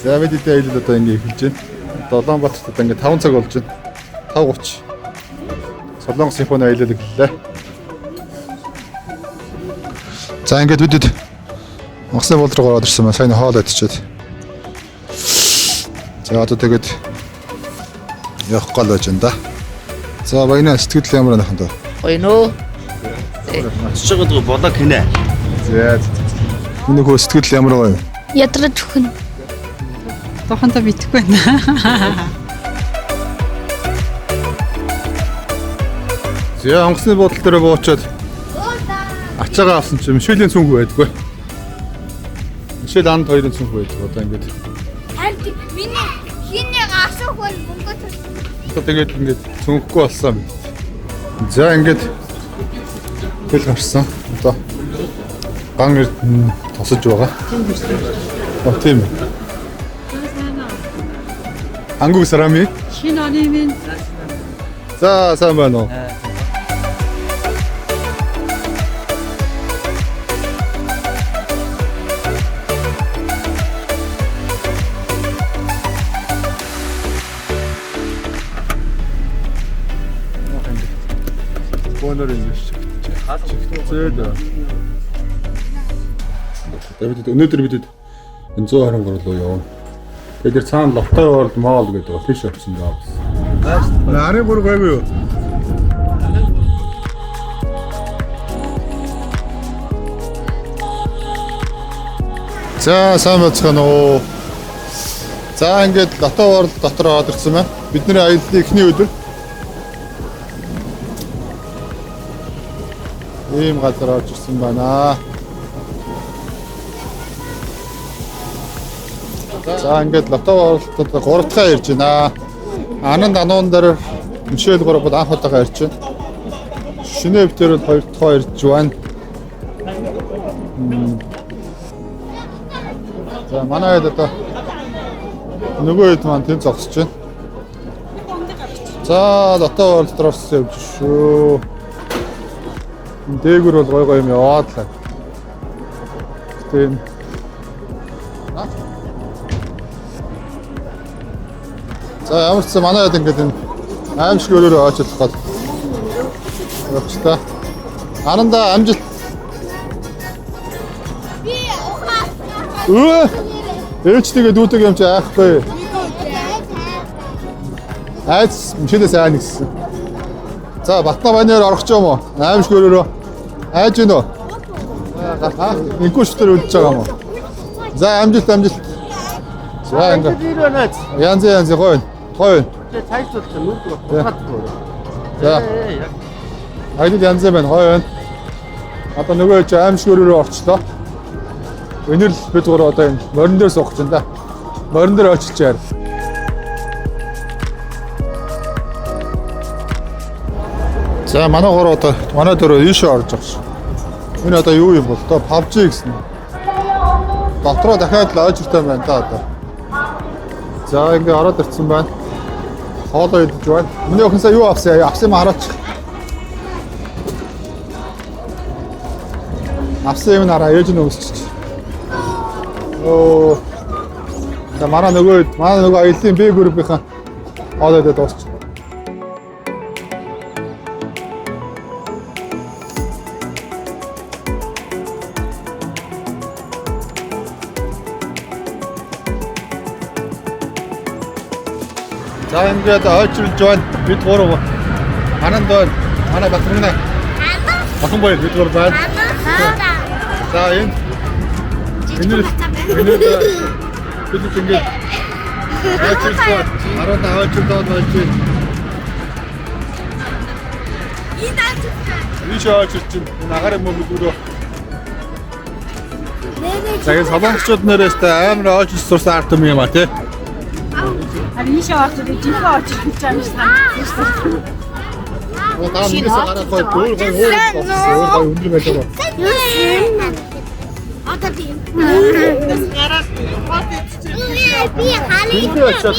За мэдээ аялал одоо ингэ эхэлж байна. Улаанбаатарт одоо ингэ 5 цаг болж байна. 5:30. Солонгос симфони аялал эхэллээ. За ингээд үдэд Махсан болд руу ороод ирсэн маань сайн хоол идчихэд. За одоо тэгээд явах гал байж энэ да. За баяна сэтгэл ямар байна хандаа? Баяна уу? Чичээгээ болоо гинэ. За. Энэ хөө сэтгэл ямар байна? Ядраж өгнө. Тохонтой битгэхгүй байна. За онгоцны бодол дээр буучаад ачаагаа авсан чинь Мишелийн цүнх байдгүй. Мишель анд хоёрын цүнх байдаг. Одоо ингээд. Харин миний хинээ асуух бол мөнгө төрсөн. Одоо тэгээд ингээд цүнхгүй болсон. За ингээд тэл гарсан. Одоо ган тосож байгаа. Тийм. 한국 사람이? 신혼이면 자, сайн байна уу? 오늘은 이제 өнөөдөр бид энэ 100 харин гол руу явна. Тэгээд цаана ловтой орд моол гэдэг ба тийш авсан даа. Арай бүр гайгүй юу? За сайн бацхан уу. За ингээд лото орд дотор ороод ирсэн байна. Бидний аяллаа эхний өдөр. Ийм газар орж ирсэн байна. За ингээд лото оролтод 3 дахь ирж байна. Ананд ануун дээр Мишель гурав анх удаага ирж байна. Шинэ битэр 2 дахь ирж байна. За манай хэд одоо нөгөө хэд маань тэнд зогсож байна. За лото оролтроос явж шүү. Дээгүр бол гой гой юм яваад л. Тийм. За ямар ч манай хэд ингээд энэ аимшиг өрөөрөө очилох гол. Явчихлаа. Ананда амжилт. Би ухаа. Өө! Ээлжтэйгээ дүүдэг юм чи айхгүй. Айц мшилээс аа нэгсэн. За Батна банаар орох ч юм уу? Аимшиг өрөөрөө айж гинөө. Инкуш дээр үлдэж байгаа юм уу? За амжилт. За ингээд. Янз гоё. Гоё. Цайцуулсан нүд батгүй. За. Айд янз байна гоё. Одоо нөгөө чи аимшиг өрөөрөө орчлоо. Өнөр л бид гурав одоо энэ морин дээр суух гэж байна да. Морин дээр очилчаар. За манай гурав одоо манай дөрөв ийшээ орж байгаа ш. Энэ одоо юу юм бол одоо PUBG гэсэн. Дотроо дахиад л ойжртай байна да одоо. За ингээ ороод ирсэн байна. Хоолоо идэж байна. Миний охин сая юу авсан? Авсан юм хараач. Авсан юм хараа ээж нь өсчих. Оо. За манай нөгөө аяллаа Б группийнхан хоолоо идэж дуусчих. За ингээд ойчилж байна. Бид гурав Ананд байна. Манай Батмагна. Батмаг баяр бид гурав байна. За энэ бид ингээд ойчилж байна. 15 ойчилж байна. Ийш ойчилж байна. Агаар юм бүгдөө. Тэгээд солонгочууд нэрээс амар ойчилж сурсан арт юм а тий. 아니 이셔 왔을 때 뒤가 어찌 붙자면서 다음 이래서 하나 거의 돌 거의 흔들면 되고. 어떻게? 비 하늘 진짜?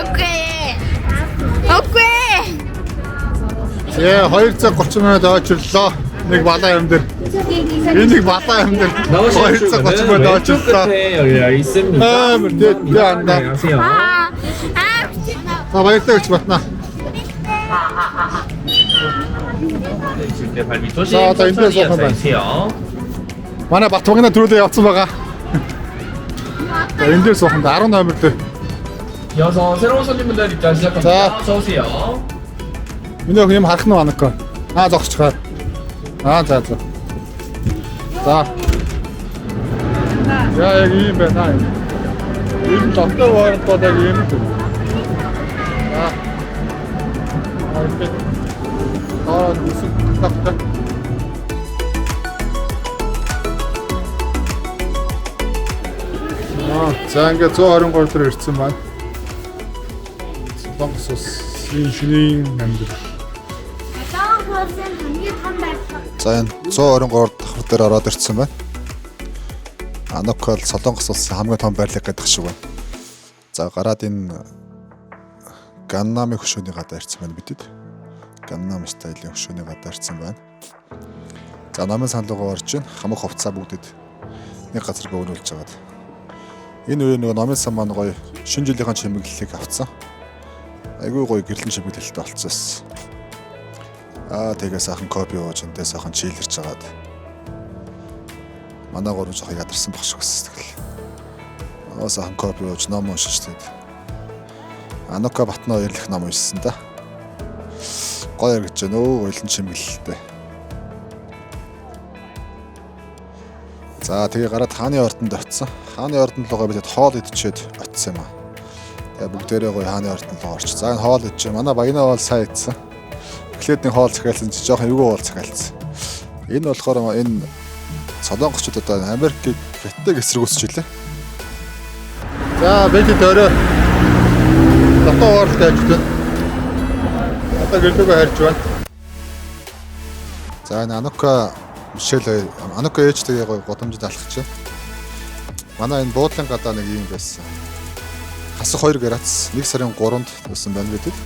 오케이. 예, 2цаг 30 минут очирлоо. Нэг балаа юм дээр Энийг балаа юм дээр. 나오시는 거치고 나왔죠. 끝에 열려 있습니다. 네, 안다. 안녕하세요. 자, 맛있다, 맞나? 네, 발밑 조심. 자, 자, 인터넷 천천히 한번. 앉아주세요. 만약 바통이나 들어도 앞서다가. 자, 인들소 한다. 아로 나올 때. 이어서 새로운 손님분들 입장 시작합니다. 자. 어서 오세요. 민호 그냥 harus 나왔을까? 아, 저 çıkar. 아, 자. 자. 야, 여기 iyiyim ben. Ha. İyiyim, tatlı var, tadı iyiyim. Ha. Harika. Aa, musun? Tak. За ингээд 123 төр ирсэн байна. Солонгос ус шинийн амьд. За энэ 123 давхар дээр ороод ирсэн байна. Анокол Солонгос улсын хамгийн том байрлал гэдэг шиг байна. За гараад энэ Ганнамын хөшөөний гадаа ирсэн байна бидэд. Ганнам стилийн хөшөөний гадаа ирсэн байна. За намын саналгаа орж ийн хамаг хувцас бүгдэд нэг газар бөөнүүлж байгаа. Энэ үе нөгөө номын сан маань гоё шинэ жилийн чимэглэлийг авцсан. Айгүй гоё гэрлэн чимэглэлтэй болцсон. Тэгээ сайхан копи ууж энэ сайхан чийлэрч жагаад. Манай гурав жоо ядарсан баг шиг өссөн тэгэл. Сайхан копи ууж ном уншиж тэгээд. Анока Батна хоёрлох ном уншсан да. Гоё гэж нөө гоёлон чимэглэлтэй. За тэгээ гараад хааны ордонд очсон. Хааны ордонд лугаа бид хоол идчихэд очсон юм аа. Тэгээ бүгдээрээ гоё хааны ордонд лугаа орч. За энэ хоол идчих. Манай баянаа бол сайн идсэн. Эхлээдний хоол захиалсан чи жоохон эвгүй хоол захиалсан. Энэ болохоор энэ солонгосчууд одоо Америкийг гэтэг эсрэгүүсч илээ. За бид төрөө дотоо оролт хийж байна. Одоо гэлдэгөө харж байна. За энэ Анока ээжтэйгээ гоё годомжид алхаж байна. Манай энэ буудлын гадаа нэг юм байсан. Хасах 2 градус 1 сарын 3-нд байсан байна гэдэг.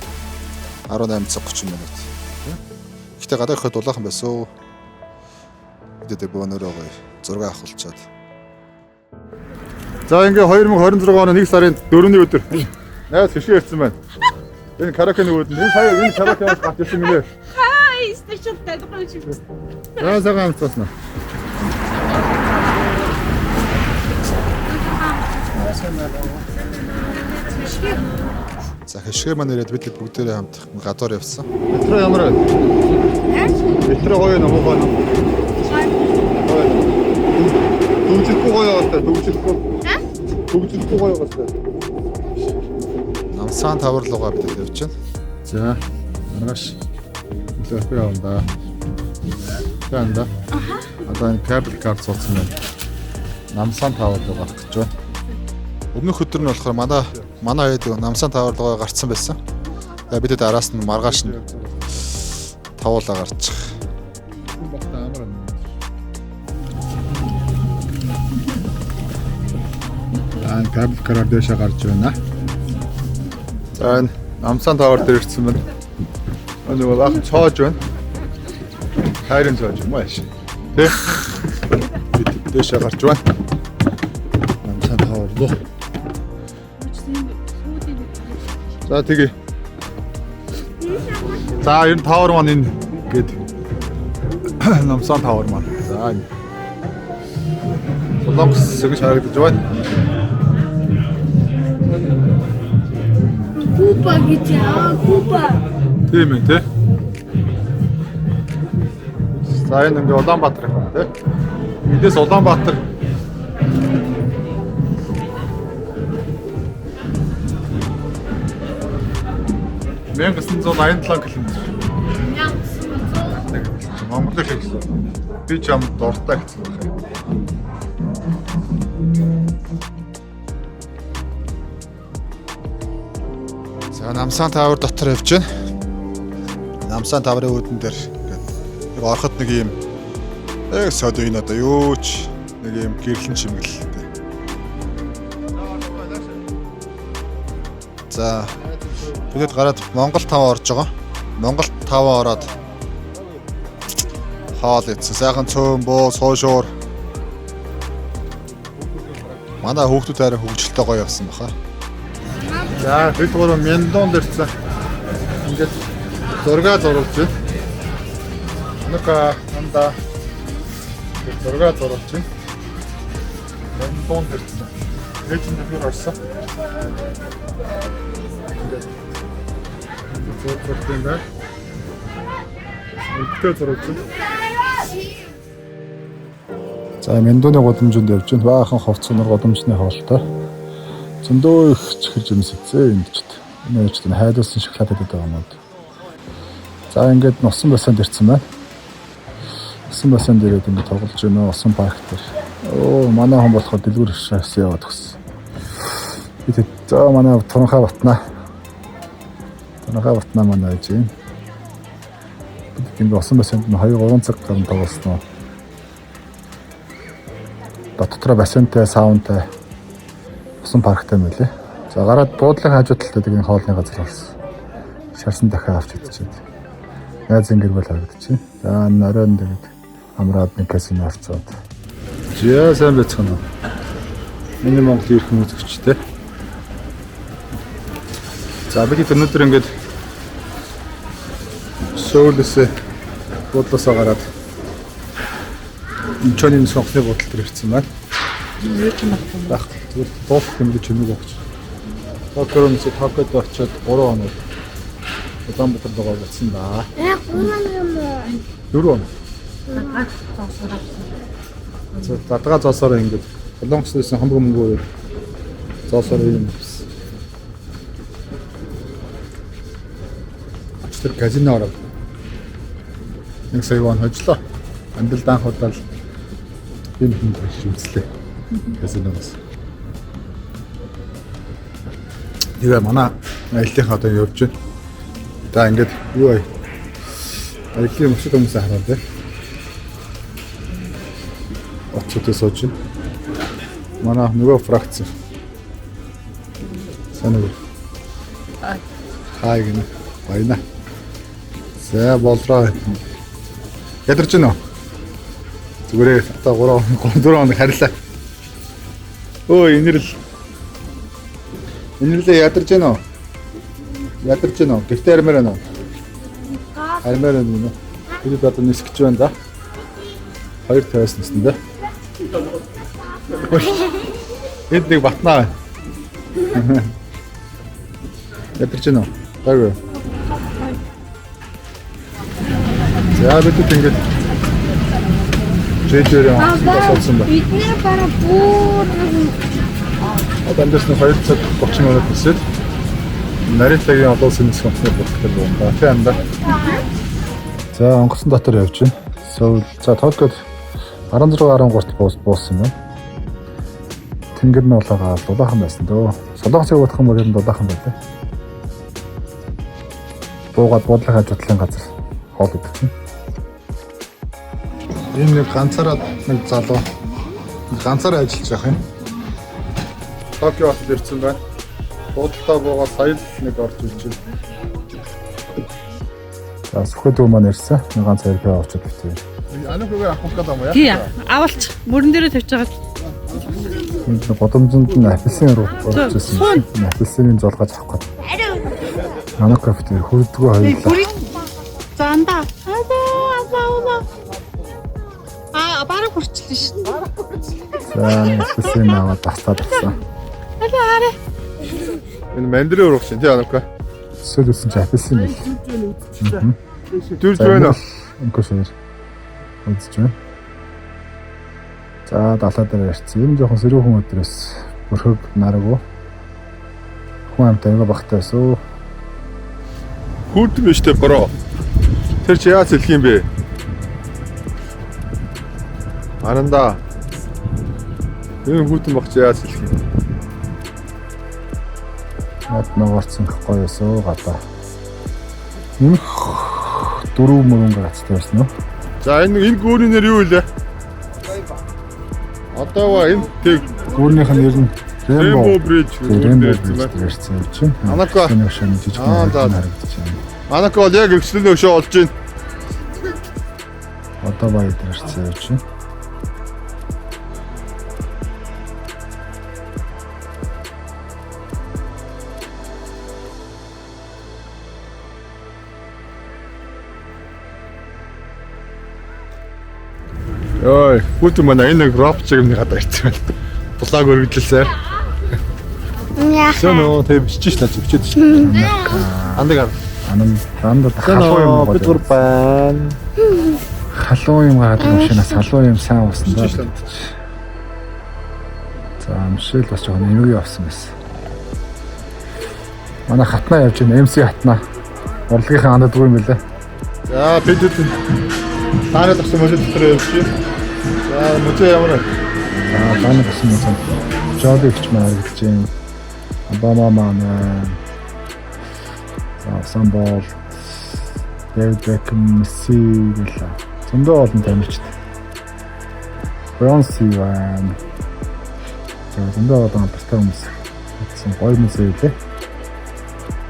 18 цаг 30 минут. Гэтэ гадаа ирэхэд дулаахан байсан. Тэд бөөнөрөө гоё зураг авахулчаад. За ингээ 2026 оны 1 сарын 4-ний өдөр найз хишээ ирсэн байна. Энэ каракены үүдэн энэ сая энэ каракенаас гарч ирсэн гинэ. Истэчтэй дөрөв. За цагаан амцсан. За хишээ маань ирээд бид бүгдээрээ хамт гадуур явсан. Метро ямар вэ? Метро гоё нөө гоё. Төвчөлгүй гоё байна. Төвчөлгүй. Төвчөлгүй гоё байна. Намсан тавар руугаа бид явж байна. За маргааш төлөхгүй явна. Тэнда. Одоо энэ кабель карт суулсан байна. Намсан тавар руу гарах гэж байна. Өмнөх өдөр нь болохоор манай хэд намсан тавар руугаа гарцсан байсан. Тэгээ бид араас нь маргааш нь тавуулаа гарчих. Энэ кабель карт дэше гарч байна. За энэ намсан тавар дээр ирсэн байна. Энэ бол ах цоож байна. Хайрын цоож юм ааш. Тэ. Бид дэше гарч байна. Намсан тавар руу. За тэгээ. За энэ тавар маань энэ гээд намсан тавар маань. За энэ Солонгос гэж харагдаж байна. Купа гэж аа купа. Тийм ээ тий. За энэ ингээ Улаанбаатар юм тий. Эндээс Улаанбаатар 1987 км. Монголыг хэлсэн. Би ч юм дуртай гэсэн байна. За намсан тавар дотор явж байна. Намсан таврын үүдэн дээр ингээд ороход нэг юм содо энэ одоо юу ч нэг юм гэрлэн чимгэлтэй. За бидэд гараад Монгол 5 орж байгаа. Монгол 5 ороод Хоол идсэн. Сайхан цөөн буу, суушуур. Манай хүүхдүүд арай хөвгөлтэй гоё явсан баха. За, хэд гурван мяндон дэрсэн. Ингээд зураг зурулж байна. Нука анда зураг зурулж байна. Мяндон дэрсэн. Ээжин дээр орсон. Ингээд зураг юм байна. Өдгөө зурулж байна. За, мяндоны гудамжинд явж байна. Баахан ховцонор гудамжны хоолтой. Зөндөө их чихэж юмсэцээ энд ч. Энэ ч тийм хайдуулсан шоколад гэдэг юмуд. За, ингээд усан бассейнд ирсэн байна. Усан бассейнд ирээд ингээд тоглож байна. Усан парк дээр. Оо, манай хүн болохоор дэлгүүр хшээс яваад өгсөн. Бид за манай Туранхай батнаа. Туранхай батнаа манай ээж юм. Бид ингээд усан бассейнд 2-3 цаг гарсан тоглосноо. Дотроо бассейнтэй, саунтай усан парктай мөлий. За, гараад буудлын хажуу талд нэг хоолны газар болсон. Шарсан дахиад авч идчихэд. Найз ингэр бол харагдчихэв. За, оройн тэгээд амраад нэг казино орцоод. Зя сайн байцгаана уу. Миний Монгол ирэх музыкчтэй. За, бид өнөөдөр ингээд Сөүлээс буудлаасаа гараад Чонын сонхны буудлын дээр ирсэн байна. Яг зүгээр дуусах юм гэж чимэг өгч. Токионоос Токиод очиод 3 хоног Улаанбаатар дагуу болсон да. 4 хоног. За, дадгаа зоосоор ингээд Солонгослоос хамбар мөнгөөр зоосоор юм гэсэн. Очтер казино ороод нэг сая хожлоо. Андал даан хотлол юм шимцлээ. Казиноос. Тэгээ манай аяллахаа одоо явж байна. За, ингээд юу ай. Аяллаа мөчд хүмүүс хараад байна. Очтой сууж байна. Манай нөгөө фракц. Санаа. Хай гэнэ. Баяна. За, болроо. Ядарч гэнэ үү? Зүгээр та 3 хоног харилаа. Өө, инэрлээ ядарч гэнэ үү? Ядарч гэнэ үү? Гэртээ армаар байна уу? Армаар байна уу? Бид одоо нисгэж байна да. 2 тавьсан нэстэн да. Энд нэг батнаа байна. Ядарч гэнэ үү? Гайгүй. За, бид ингээд Жэжэрэ асуусан байна. Бидний бараа бүр Одоос нь 2 цаг 30 минут хэсэл Наритагийн олон улсын нисэх компани бүртгэл байна. Тэнд. За, онгоцон дотор явж байна. Сөүл. За, Токиод 16-13 бууссан байна. Тэнгэр нь болоогоо дулаахан байсан дөө. Солонгосыг бодох юм бол ер нь дулаахан байлаа. Буугаад буудлын хажуу талын газар хоол идэх чинь. Энэ нэг ганцаараа нэг залуу ганцаараа ажиллаж явах юм. Токио хотод ирсэн байна. Буудалтаа буугаад сая нэг орж ирж байна. За, сүхэд маань ирсэн. Нэг ганц хэрэг авчиж битээ. Анаагүй авах гэдэг юм яа? Тий, авалч мөрөн дээрээ тавьж байгаа. Энд годомжинд нь апельсин руу орж ирсэн. Апельсины золгож авах гээд. Манай кафе хүрдгөө хоёулаа. Занда. Бараг хүрчлээ шин. За, апельсин аваад тастаад авсан. Арай. Энэ мандрын урагш тий анаагүй. Сөлөсөн чи апельсин байл. Дүрж байна уу? Инкошэр. Үзэж байна. За, далаа дээр ирсэн. Юм жоохон сэрүүхэн өдрөөс өрхөг нараггүй. Хүн амтай нэг багтаа байсан. Хүрдэг штэ бороо. Тэр чи яаж хэлэх юм бэ? Аранда. Энэ хүүтэн багч яаж хэлэх юм? Над ногоорцсон гоё өсөө гадаа. Энэ 4 мөрөнгө гацтай байсан уу? За, энэ гүүрийн нэр юу вэ? Одоо энэ тэг гүүрнийх нь нэр нь Rainbow Bridge гэсэн юм чинь. Анако. Анако яг ихчлэн өшөө олж байна. Одоо баяр ирсэн явж байна. Ой, бүгд манай энэ граф чигмний гадаа ирсэн байна. Булааг өргөдлөөсэй. Яах. Нөө тэг бичиж таа зүгчээд шүү. Андаг андад халуун юм бид гур байна. Халуун юм гадаг машинаас халуун юм сайн уусан даа. За амшил бас жоохон нэмэг явсан байсан. Манай хатнаа явж байна. MC хатнаа. Урлагийнхаа андадгүй юм билээ. За бид таараа тагсан мөсөд дотор явж байна. За мөсөө ямар вэ? За таараа тагсан мөсөд. Жодогч маань гэж байна. Обама маань самбол Дэвид Бекхэм Месси гэлээ. Зөндөө олон тамирчид. Бронси байна. Зөндөө олон алдартай хүмүүс. Тэгсэн гоё мөсөө үлээ.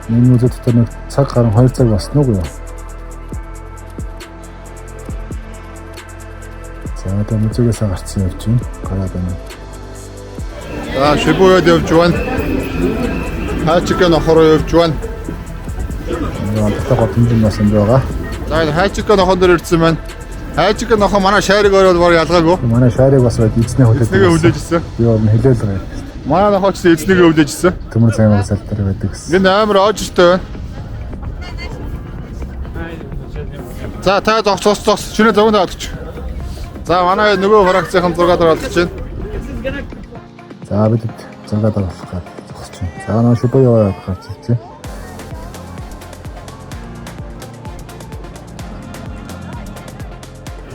Энэ мөсөө дотор нэг цаг гарan 2 цаг басна уу юу? За одоо мөсөөс гарцсан явж байна. Гараад байна. За шибуяд явж байна. Хачиг нохороо явж байна. Онцгой хэмжээний бас юм байгаа. За энэ хайчиг нохон дээр ирсэн байна. Хайчиг нохоо манай шаарыг ороод баг ялгаагүй. Манай шаарыг бас эзнээ хүлээж ирсэн. Би өөр нь хэлээл байгаа. Манай нохоо ч эзнэгээ хүлээж ирсэн. Төмөр зам агсаал дээр байдаг гэсэн. Энэ амар оожтой байна. За та зогсоос шинэ зовонд авч. За манай нөгөө фракцийн 6 дараа болж байна. За бид 6 дараа болох гэдэг зогсож байна. За нөө шибо яваад гарч ирсэн.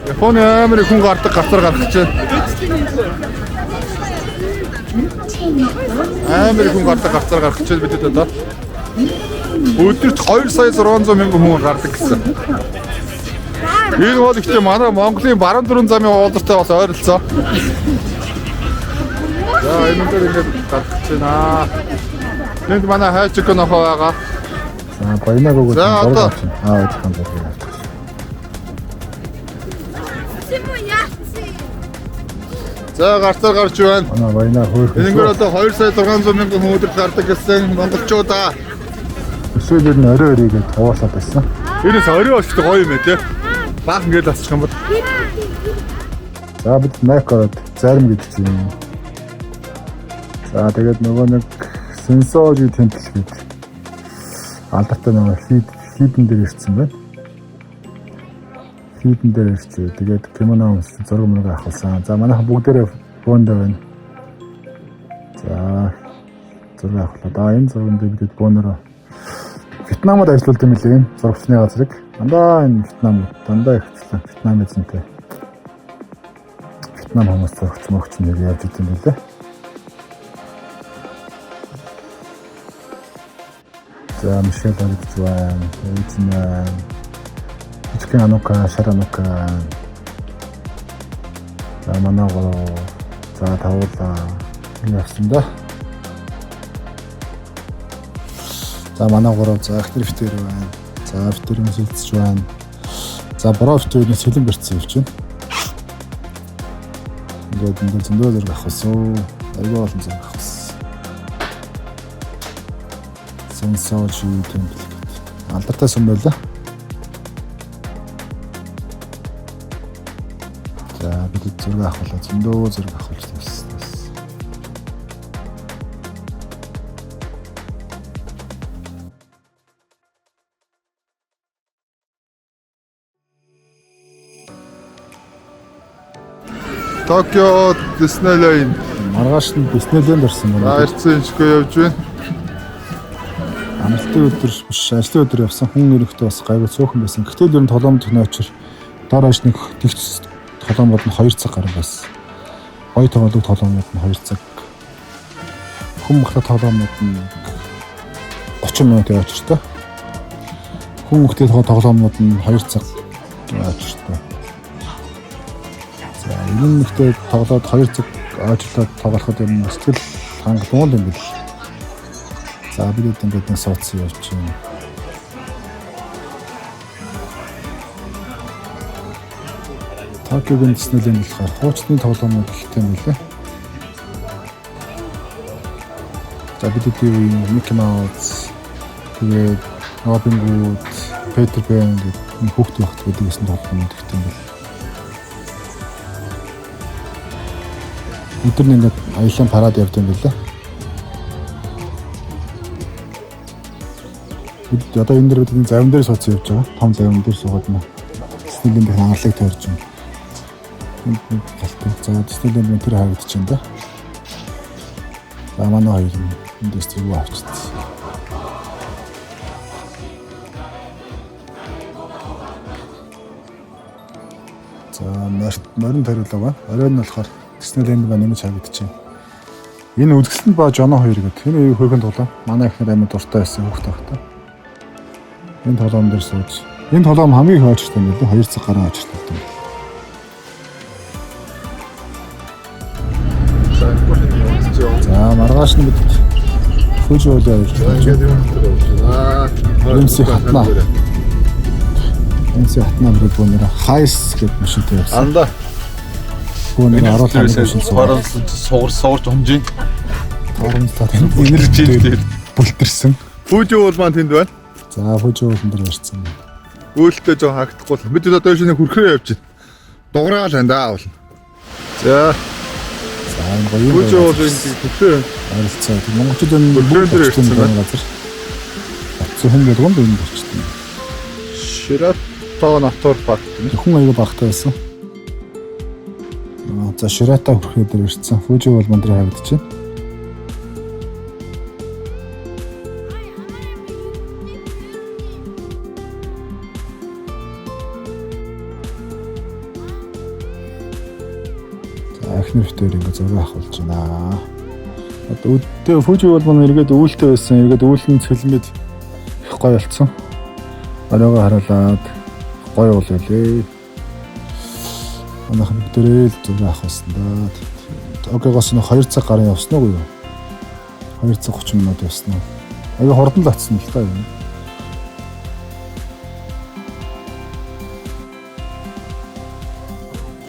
Японы амар хүн гардаг гацар гарах гэж байна. Амар хүн гардаг гацар гарах гэж бид одоо. Өдөрт 2,600,000 хүн гардаг гэсэн. Энэ бол ихтэй манай Монголын баруун дөрвөн замын уулзтай бас ойролцоо. За энэ дээр ингээд гарч байна. Энд манай хайчиг нохоо байгаа. За баянаг өгөөд дургаж байна. Ойдхон дургаж. За гарцаар гарч байна. Манай баянаа хөөх. Энэгээр одоо 2,600,000 хүн өдөрт гардаг гэсэн монголчуудаа. Өсвөл ер нь орой оройгээд хуваасаад байсан. Энэс орой болчихдог гоё юм ээ тий. Баах ингээд асчих юм бол. За бид Макород зарим гэдэг чинь. За тэгээд нөгөө нэг сенсожи тэмтэл гэдэг. Алдартай нөгөө хийдэн дээр ирсэн байна. Хийдэн дээр ирчээ. Тэгээд кимоно өмс зураг мөрөг авахсан. За манайхан бүгдээрээ бөөнд байна. За зураг авахлаа. Энэ зурганд бид бөөнөрөө Вьетнамд ажилладаг юм лээ. Зурагчны газрыг. Дандаа энэ Вьетнам дандаа ихчлээ. Вьетнам эзэнтэй. Вьетнам хүмүүс зурагч мөгч нэг явж идэв юм лээ. За Мишель гэж байна. Эзэн Ичкэн анука, шаранука. За манайгаа за тавуулаа явсан да. За манайгаа за ахтэрфтэр байна. За ахтэрмэс үлдсэж байна. За брофтэрнээс хилэн барьсан явж байна. Ингээд энэ зөндөө зэрэг авахсан. Айгаа олон зэрэг авахсан. Сенсожи тэмдэг. Алдартай сүм байлаа. За бид зураг авахлаа зөндөө зураг авах гэсэн. Токио Диснейленд. Маргааш нь Диснейленд ирсэн байна. Ирсэн шигээ явж байна. Амралтын өдөр биш, ажлын өдөр явсан хүн өрөختөө бас гайгүй цөөхөн байсан. Гэтэл ер нь толомд нөчр дор хойш нэг тэгч толомод нь 2 цаг гарсан байсан. Гоё тоглог толомод нь 2 цаг. Хүн махта толомод нь 30 минут явчихсан. Хүн мөхтэй тоглоомнууд нь 2 цаг явчихсан. За энэ нэгтэй тоглоод 2 цаг ажиллаад тоглоход юм сэтгэл хангалуун юм бил. За бид ингээд нэг суудсан явж байна. Токиогийн Диснейленд болохоор хуучны тоглоомууд ихтэй юм лээ. За бид үеийн Mickey Mouse тэгээд Robin Hood, Peter Pan гэдэг хүүхд байхад гэдэг гэсэн тоглоомууд ихтэй юм байна. Өдөр нь ингээд аялын парад явд юм билээ. Бид одоо энэ дэр бидний завин дээр сууц явж байгаа. Том завин дээр суугаад маа. Диснейленд анхаарлыг тойрч юм. За Диснейленд тэр харагдаж байна да. За манай хоёр энэ дэс зүг авчихсан. За морин тариулаа ба. Оройн нь болохоор Диснейленд ба нэмж харагдчихэв. Энэ үзэсгэлэнд ба Жоно 2 гэдэг. Энэ хөргөн тоглоом. Манай ихнэр амар дуртай байсан хүүхд тахтай. Энэ тоглоом дээр сууж. Энэ тоглоом хамгийн их очиртай юм билээ. 2 цаг гаруй очиртай юм. За маргааш нь бид Фужи уулын аялал. MC хатнаа. MC хатнаа гэдэг бүүнээр хайс гэдэг машинтай явсан. Анда. Бүүнээр оруулах машин суурж хомжийн. Хоромтлаад энержитэй бүлтэрсэн. Фужи уул маань тэнд байна. За Фужи уулан дээр ирсэн. Үйлдэл жоо хаагдахгүй. Бид одоо шинэ хүрхрээ явж байна. Дуграал байна даа бол. За энэ гоё юм. Фужи уул энэ хүрхрээ харилцаа. Монголчууд энэ бүгд ирсэн газар. Батсан хүн гэдэг нь энэ болчихсон. Ширато натур парк. Хүн аяга багтаа байсан. За Ширато хүрхрээ дээр ирсэн. Фужи уул манд дээр харагдаж байна. Эхнэртэй ингээд зураг авах болж байна. Одоо өдөө Фужи уул маань эргээд үүлтэй байсан. Эргээд үүлэн цэлмэд их гоё болцсон. Оройгоо харуулад гоё уул байлээ. Манайхан бүгдээрээ л зураг авах байсан да. Окейгоос нь 2 цаг гарсан явсан уу юу? 2 цаг 30 минут явсан уу? Аяга хурдан л атсан л та юм.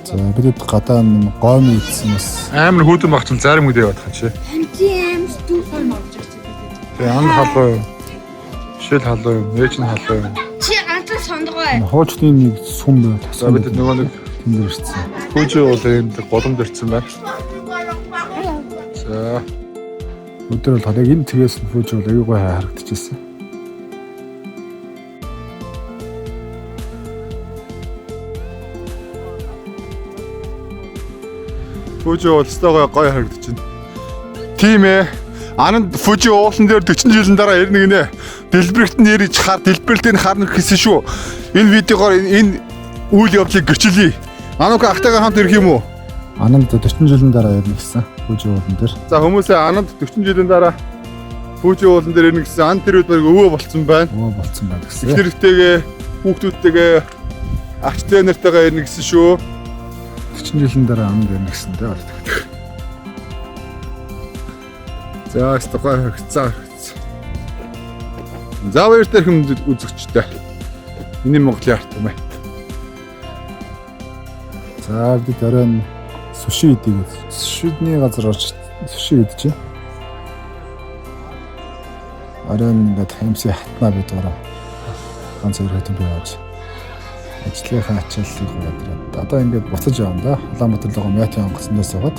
За бид гадаа гойм ийдсэн бас Амар хүүдэн багчсан зарим үдээ яваад хаа чи. Амтэн Гой морж ирсэн. Тэгээ ан халуу юу? Шил халуу юу? Ээж нь халуу юу? чи ганцхан сондгой. хуучны нэг сүм байв. За бид нөгөө нэг тэнд ирсэн. Фужи уул энд голомд ирсэн байна. За Өдөр бол яг энэ тгээс нь Фужи уул аягүй гоё харагдчихсэн. Фужи уул өстой гоё харагдаж байна. Тийм ээ. Ананд Фужи уулан дээр 40 жилийн дараа ирнэ гинэ. Дэлбэрэгт нь ирж хар дэлбэрэлтийг харна гэсэн шүү. Энэ видеогоор энэ үйл явдлыг гэрчлэе. Анука ахтайгаа хамт ирэх юм уу? Ананд 40 жилийн дараа ирнэ гэсэн Фужи уулан дээр. За хүмүүсээ Ананд 40 жилийн дараа Фужи уулан дээр ирнэ гэсэн ан тэр үед баг өвөө болцсон байна. Өө болцсон байна гэсэн. Эхнэртэйгээ хүүхдүүдтэйгээ ахчтай нартайгаа ирнэ гэсэн шүү. 40 жилийн дараа амд ирнэ гэсэндээ бол. За стогой хэрэгцээ. За баяр дээр хүнд үзэгчтэй. Миний Монголын арт юм аа. За бид оройн суши идэв. Сушидны газар орж суши идэж байна. Оройн ингээд MC хатнаа бид ороо ганц хоёр хэдэн бий яаж ажлынхаа ачааллыг ядраад одоо ингээд буцаж явна да. Улаанбаатар руу Мятын онгоцноос яваад